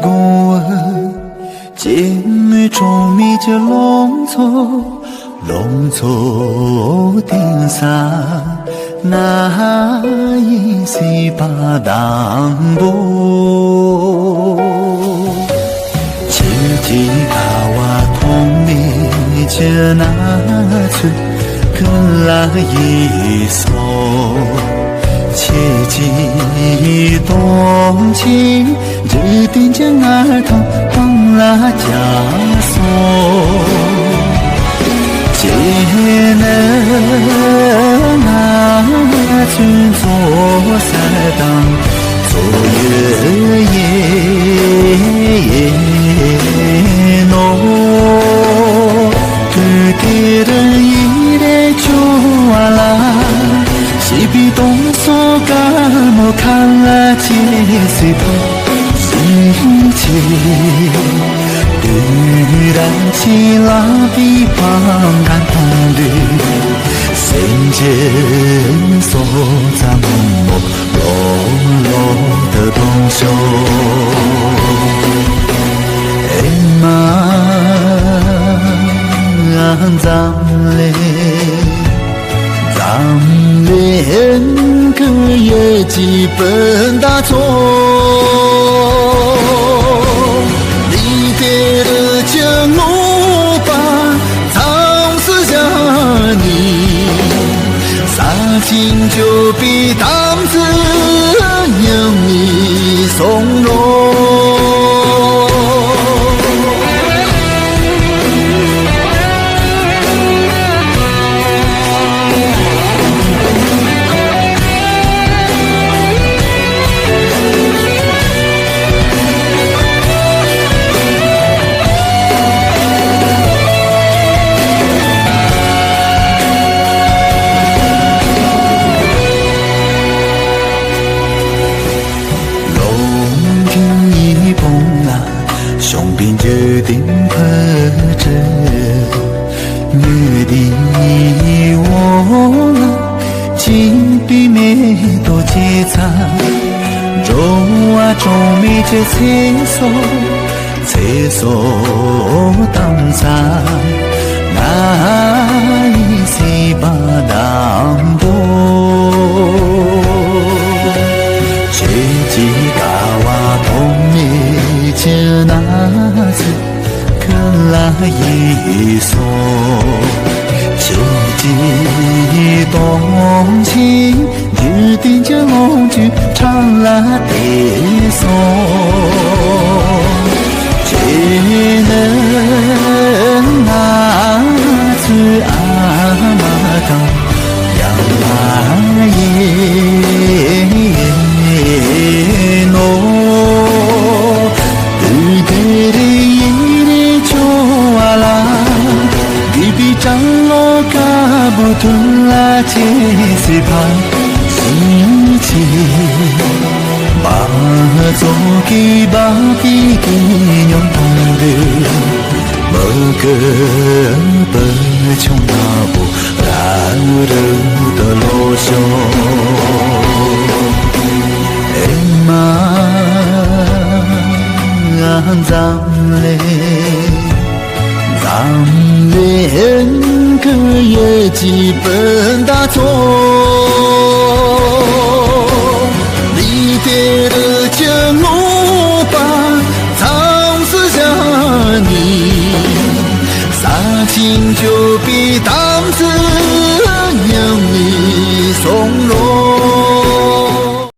公姐妹中米就龙错顶上那一西巴当波切记卡瓦通米就那次可拉一手切记动情只定将儿童帮拉枷锁姐能拿去做三当做月诺对的人一来就完了西比东所干么看了解随头心情tuy然起拉比旁感动的圣洁所在默落的东修哎妈咱们个也基本大错你给的将我把藏死下你杀青就比当子让你从容决定破着约定我了金币没多结账肉啊中没这厕所当上那一西巴当多切记嘎瓦通没这那可拉一索切记动情日定这梦句长拉得索只能拿去阿玛当让阿耶诺不啦切西帕心情把做给把比给用痛的么个不穷那不然的罗修哎妈咱嘞咱连个也基本大错你的